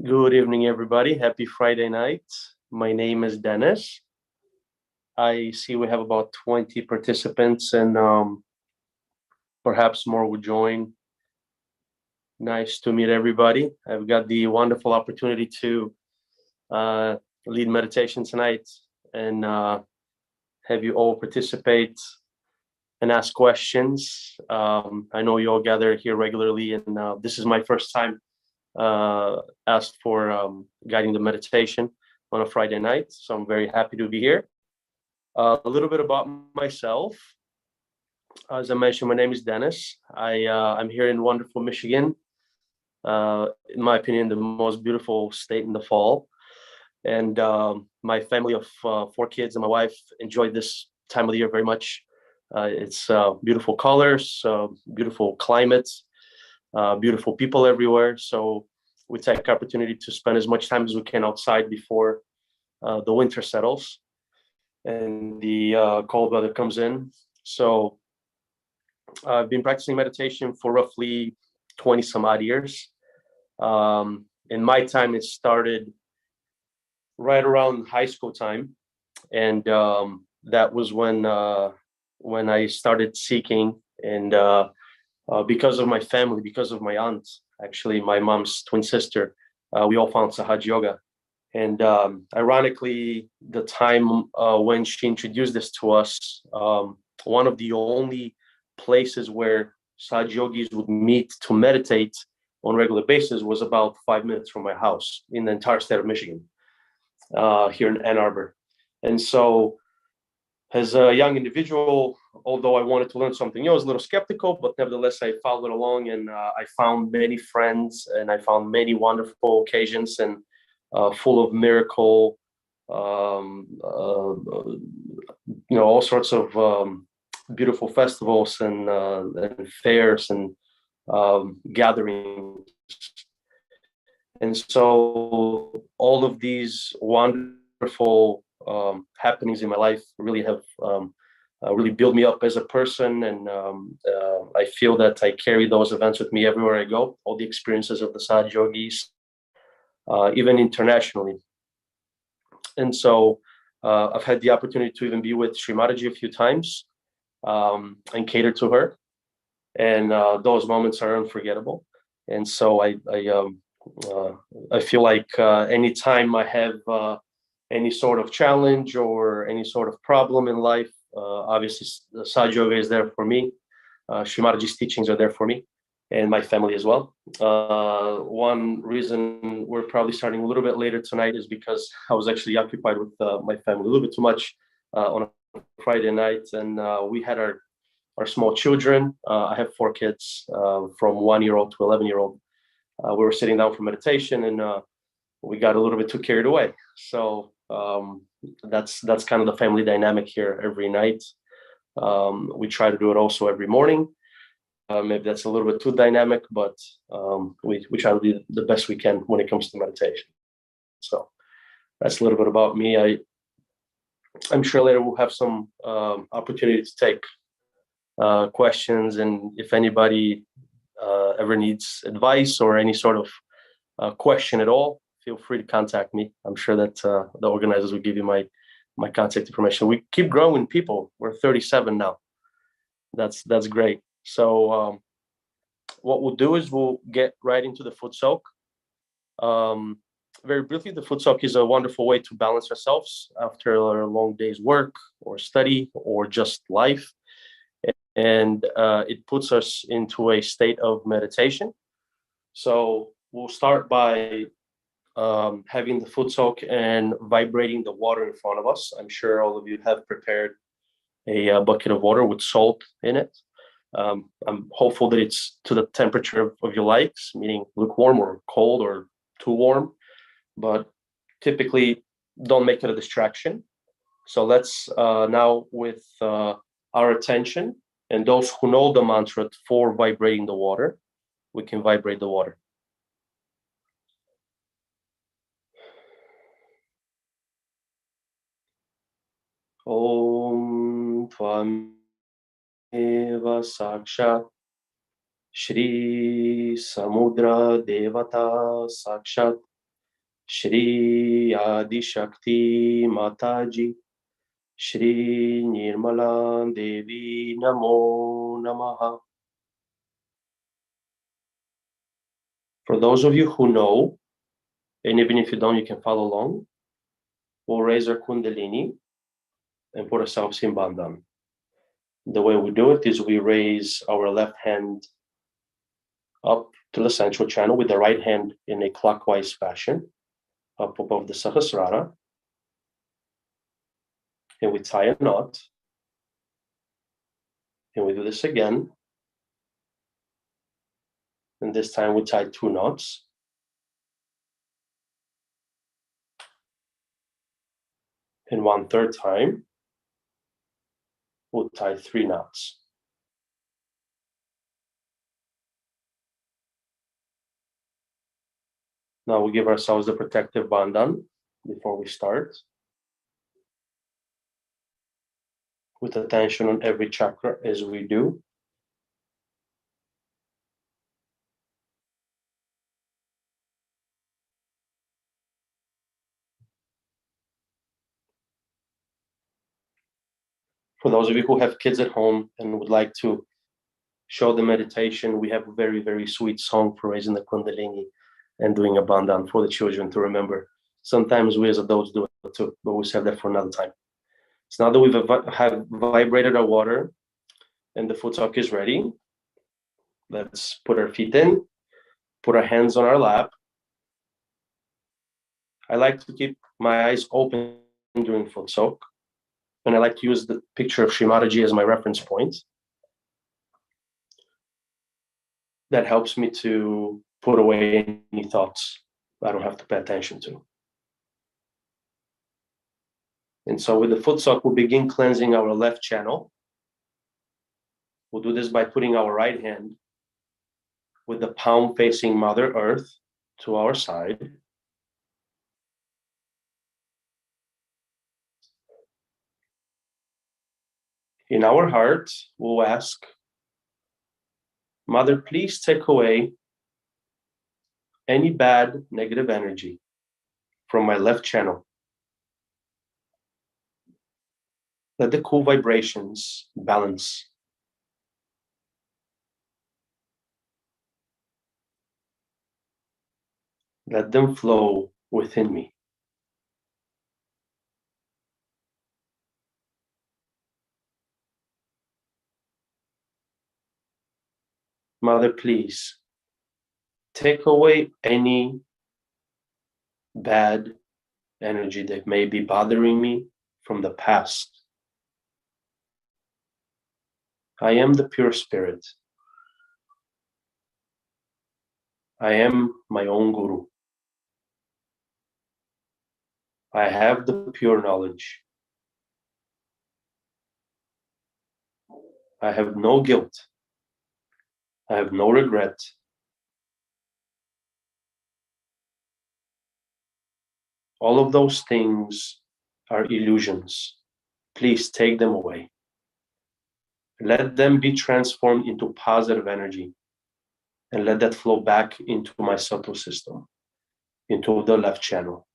Good evening, everybody. Happy Friday night. My name is Dennis. I see we have about 20 participants and perhaps more will join. Nice to meet everybody. I've got the wonderful opportunity to uh, lead meditation tonight and have you all participate and ask questions. I know you all gather here regularly, and this is my first time asked for guiding the meditation on a Friday night. So I'm very happy to be here. A little bit about myself. As I mentioned, my name is Dennis. I'm here in wonderful Michigan. In my opinion, the most beautiful state in the fall. And my family of 4 kids and my wife enjoyed this time of the year very much. It's beautiful colors, beautiful climates, beautiful people everywhere. So we take opportunity to spend as much time as we can outside before the winter settles and the cold weather comes in. So I've been practicing meditation for roughly 20 some odd years. In my time, it started right around high school time. And that was when I started seeking, and because of my family, because of my aunt, actually my mom's twin sister, we all found Sahaja Yoga. And ironically, the time when she introduced this to us, one of the only places where Sahaja yogis would meet to meditate on a regular basis was about 5 minutes from my house in the entire state of Michigan, here in Ann Arbor. And so as a young individual, although I wanted to learn something new, I was a little skeptical, but nevertheless, I followed along, and I found many friends, and I found many wonderful occasions, and full of miracle, all sorts of beautiful festivals and fairs and gatherings. And so all of these wonderful happenings in my life really have really built me up as a person. And I feel that I carry those events with me everywhere I go, all the experiences of the Sahaja Yogis, even internationally. And so I've had the opportunity to even be with Sri Mataji a few times and cater to her. And those moments are unforgettable. And so I feel like anytime I have any sort of challenge or any sort of problem in life, obviously Sahaja Yoga is there for me. Sri Mataji's teachings are there for me and my family as well. One reason we're probably starting a little bit later tonight is because I was actually occupied with my family a little bit too much on a Friday night, and we had our small children. I have 4 kids, from 1-year-old to 11-year-old. We were sitting down for meditation, and we got a little bit too carried away. So that's kind of the family dynamic here every night. We try to do it also every morning. Maybe that's a little bit too dynamic, but we try to do the best we can when it comes to meditation. So that's a little bit about me. I'm sure later we'll have some opportunity to take questions, and if anybody ever needs advice or any sort of question at all, feel free to contact me. I'm sure that the organizers will give you my contact information. We keep growing people. We're 37 now. That's great. So what we'll do is we'll get right into the foot soak. Very briefly, the foot soak is a wonderful way to balance ourselves after a long day's work or study or just life. And it puts us into a state of meditation. So we'll start by having the foot soak and vibrating the water in front of us. I'm sure all of you have prepared a bucket of water with salt in it. I'm hopeful that it's to the temperature of your likes, meaning lukewarm or cold or too warm, but typically don't make it a distraction. So let's now, with our attention, and those who know the mantra for vibrating the water, we can vibrate the water. Om Tvam Eva Sakshat Shri Samudra Devata Sakshat Shri Adi Shakti Mataji, Shri Nirmala Devi Namo Namaha. For those of you who know, and even if you don't, you can follow along, we'll raise our Kundalini and put ourselves in Bandhan. The way we do it is we raise our left hand up to the central channel with the right hand in a clockwise fashion, up above the Sahasrara, and we tie a knot, and we do this again, and this time we tie 2 knots, and 1/3 time we'll tie 3 knots. Now we give ourselves the protective bandhan before we start, with attention on every chakra as we do. For those of you who have kids at home and would like to show the meditation, we have a very, very sweet song for raising the Kundalini and doing a bandhan for the children to remember. Sometimes we as adults do it too, but we'll save that for another time. So now that we've have vibrated our water and the foot sock is ready, let's put our feet in, put our hands on our lap. I like to keep my eyes open during foot soak, and I like to use the picture of Sri Mataji as my reference point. That helps me to put away any thoughts I don't have to pay attention to. And so with the foot sock, we'll begin cleansing our left channel. We'll do this by putting our right hand with the palm facing Mother Earth to our side. In our heart, we'll ask, Mother, please take away any bad negative energy from my left channel. Let the cool vibrations balance. Let them flow within me. Mother, please take away any bad energy that may be bothering me from the past. I am the pure spirit. I am my own guru. I have the pure knowledge. I have no guilt. I have no regret. All of those things are illusions. Please take them away. Let them be transformed into positive energy, and let that flow back into my subtle system, into the left channel.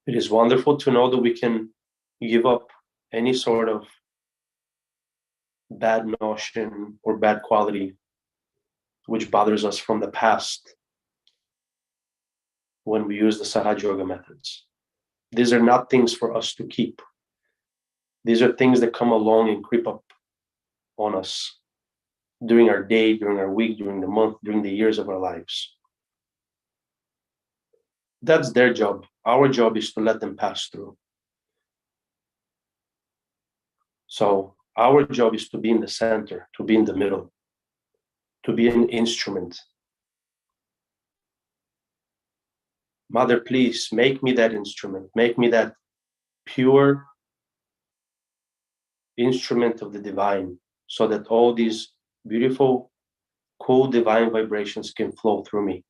It is wonderful to know that we can give up any sort of bad notion or bad quality which bothers us from the past when we use the Sahaja Yoga methods. These are not things for us to keep. These are things that come along and creep up on us during our day, during our week, during the month, during the years of our lives. That's their job. Our job is to let them pass through. So our job is to be in the center, to be in the middle, to be an instrument. Mother, please make me that instrument. Make me that pure instrument of the divine, so that all these beautiful, cool divine vibrations can flow through me.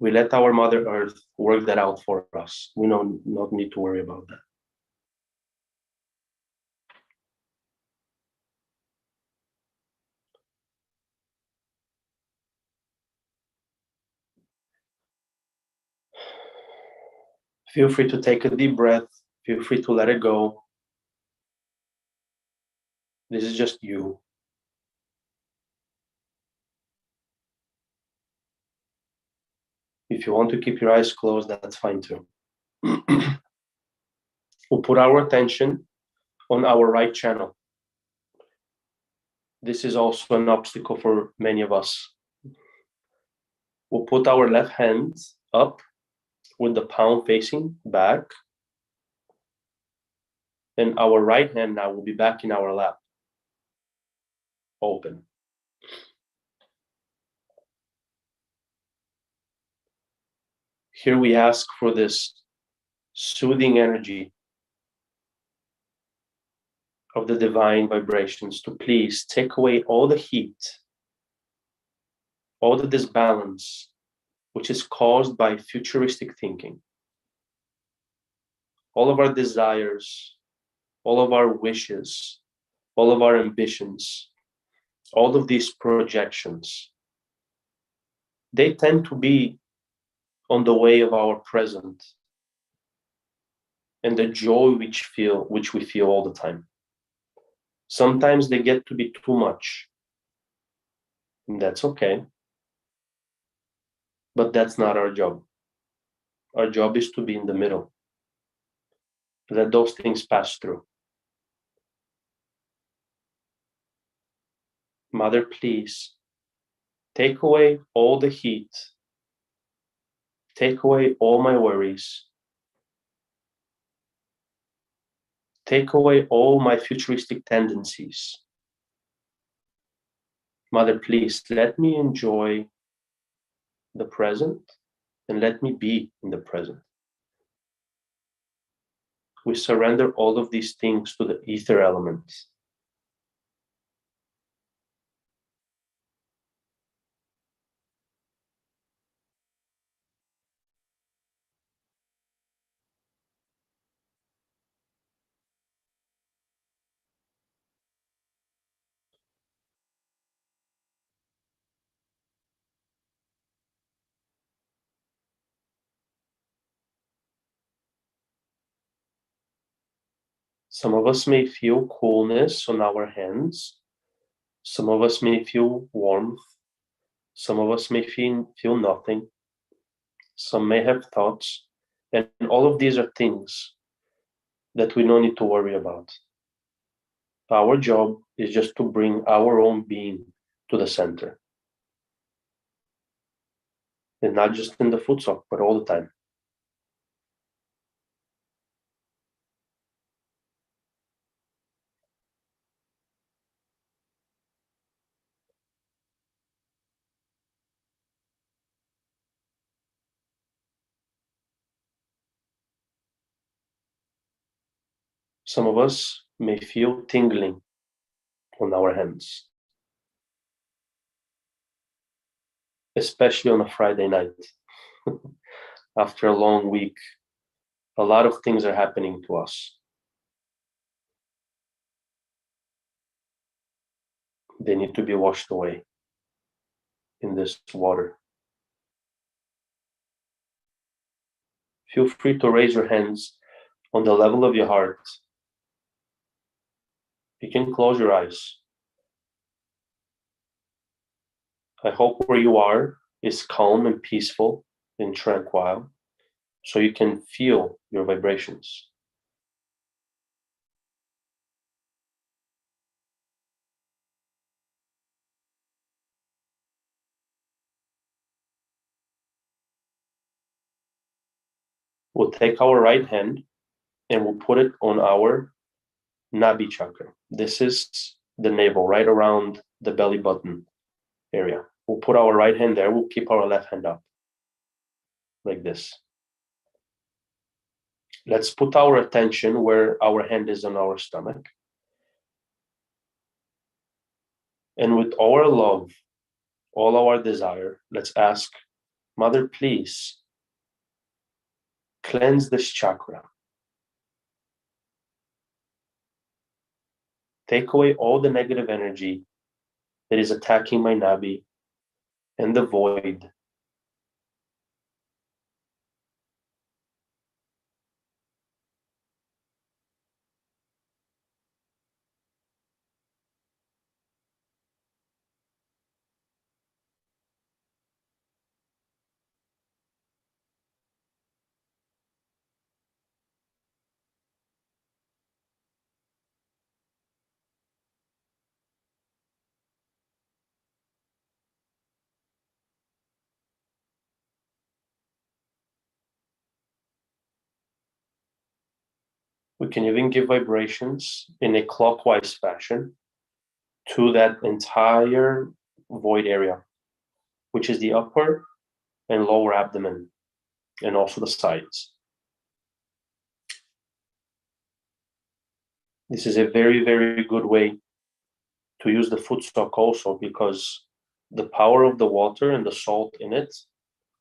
We let our Mother Earth work that out for us. We don't not need to worry about that. Feel free to take a deep breath. Feel free to let it go. This is just you. If you want to keep your eyes closed, that's fine too. We'll put our attention on our right channel. This is also an obstacle for many of us. We'll put our left hand up with the palm facing back, and our right hand now will be back in our lap, open. Here we ask for this soothing energy of the divine vibrations to please take away all the heat, all the disbalance, which is caused by futuristic thinking. All of our desires, all of our wishes, all of our ambitions, all of these projections, they tend to be on the way of our present and the joy which we feel all the time. Sometimes they get to be too much, and that's okay. But that's not our job. Our job is to be in the middle. Let those things pass through. Mother, please, take away all the heat. Take away all my worries. Take away all my futuristic tendencies. Mother, please, let me enjoy the present and let me be in the present. We surrender all of these things to the ether elements. Some of us may feel coolness on our hands. Some of us may feel warmth. Some of us may feel nothing. Some may have thoughts. And all of these are things that we don't need to worry about. Our job is just to bring our own being to the center. And not just in the foot sock, but all the time. Some of us may feel tingling on our hands, especially on a Friday night. After a long week, a lot of things are happening to us. They need to be washed away in this water. Feel free to raise your hands on the level of your heart. You can close your eyes. I hope where you are is calm and peaceful and tranquil, so you can feel your vibrations. We'll take our right hand and we'll put it on our Nabi chakra. This is the navel, right around the belly button area. We'll put our right hand there. We'll keep our left hand up, like this. Let's put our attention where our hand is on our stomach. And with all our love, all our desire, let's ask Mother, please cleanse this chakra. Take away all the negative energy that is attacking my nabi and the void. We can even give vibrations in a clockwise fashion to that entire void area, which is the upper and lower abdomen, and also the sides. This is a very, very good way to use the footstock also, because the power of the water and the salt in it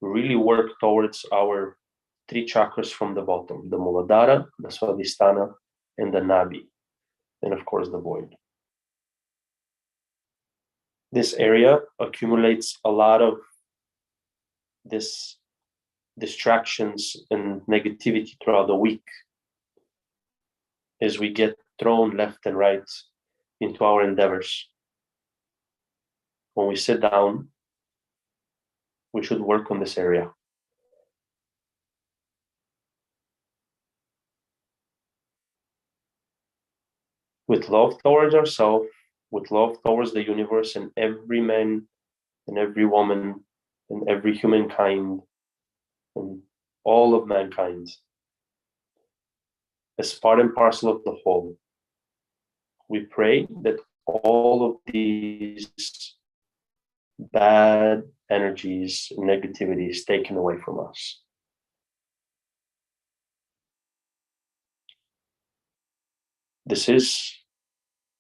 really work towards our three chakras from the bottom, the Muladhara, the Swadhisthana, and the Nabi, and of course the void. This area accumulates a lot of this distractions and negativity throughout the week as we get thrown left and right into our endeavors. When we sit down, we should work on this area. With love towards ourselves, with love towards the universe and every man and every woman and every humankind and all of mankind, as part and parcel of the whole, we pray that all of these bad energies, negativity is taken away from us. This is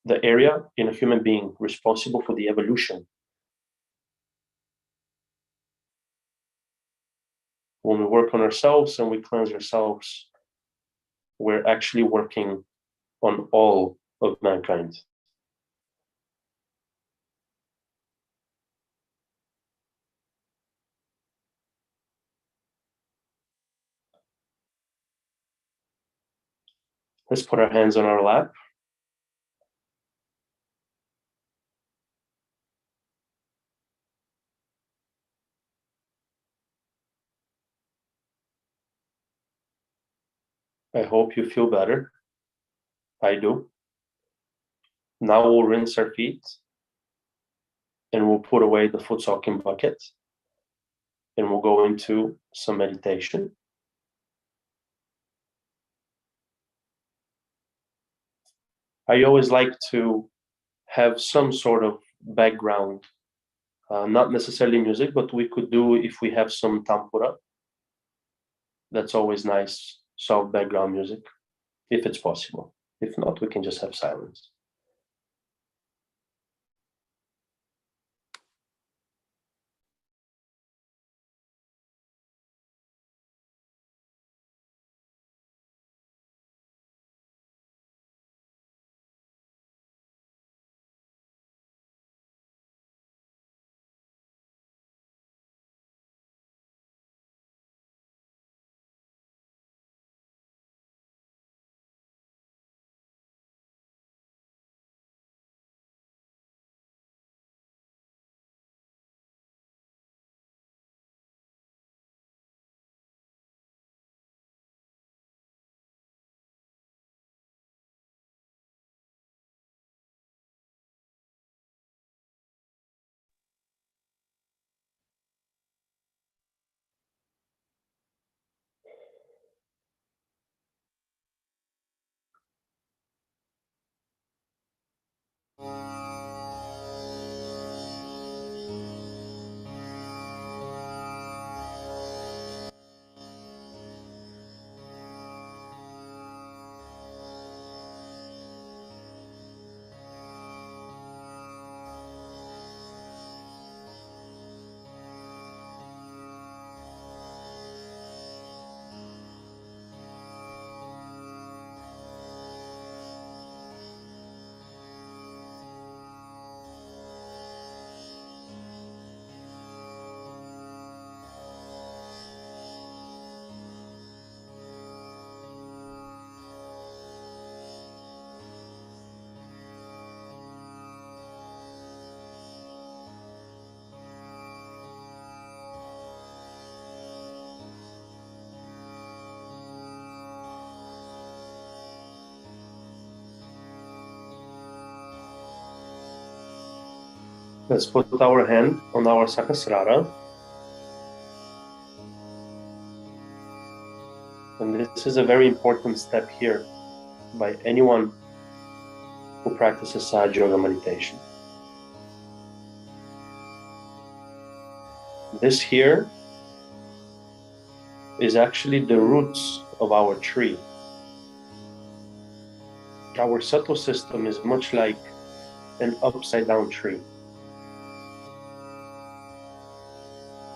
the area in a human being responsible for the evolution. When we work on ourselves and we cleanse ourselves, we're actually working on all of mankind. Let's put our hands on our lap. I hope you feel better. I do. Now we'll rinse our feet and we'll put away the foot soaking bucket and we'll go into some meditation. I always like to have some sort of background, not necessarily music, but we could do, if we have some tampura, that's always nice, soft background music, if it's possible. If not, we can just have silence. Let's put our hand on our Sahasrara. And this is a very important step here by anyone who practices Sahaja Yoga meditation. This here is actually the roots of our tree. Our subtle system is much like an upside down tree.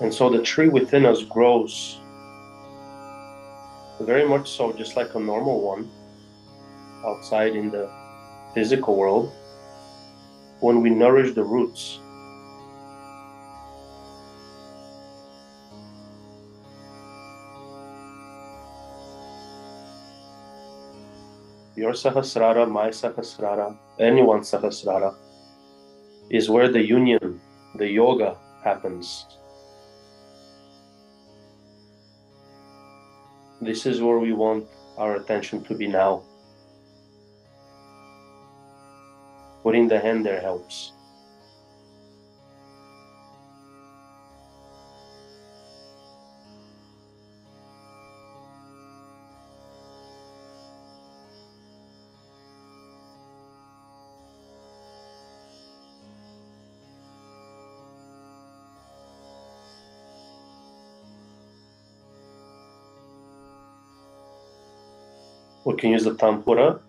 And so the tree within us grows very much so just like a normal one outside in the physical world when we nourish the roots. Your Sahasrara, my Sahasrara, anyone's Sahasrara is where the union, the yoga happens. This is where we want our attention to be now. Putting the hand there helps. We can use the Tampura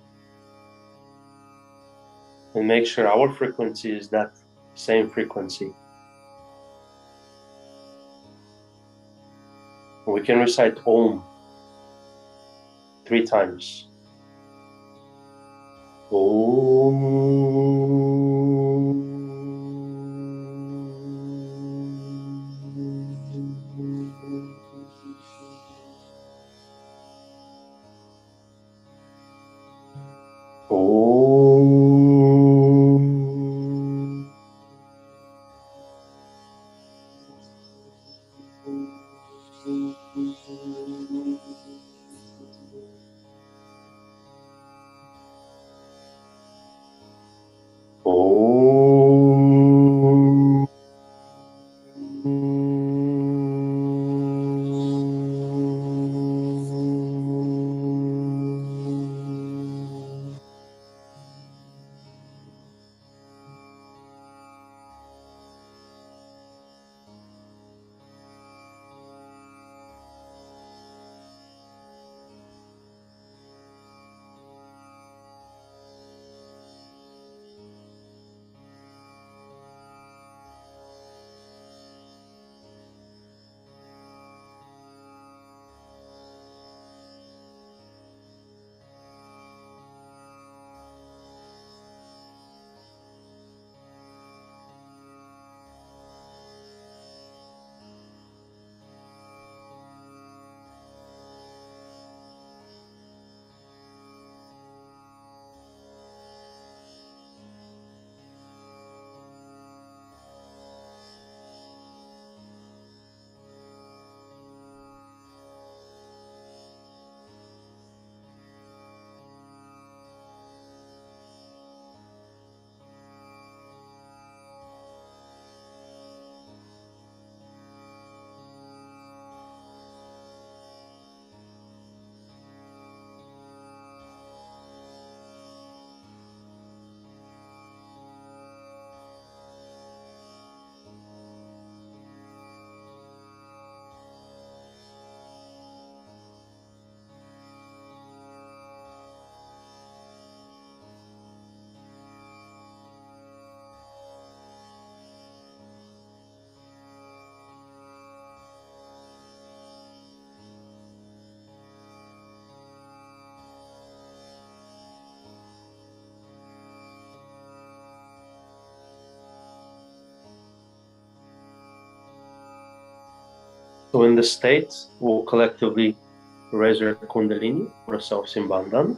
and make sure our frequency is that same frequency. We can recite Om 3 times. Om. So in the state, we'll collectively raise our Kundalini, put ourselves in Bandhan.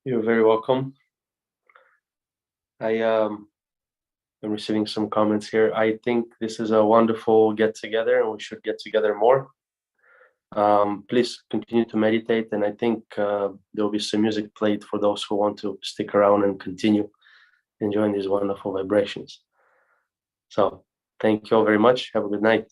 You're very welcome. I'm receiving some comments here. I think this is a wonderful get together, and we should get together more. Please continue to meditate, and I think there'll be some music played for those who want to stick around and continue enjoying these wonderful vibrations. So thank you all very much. Have a good night.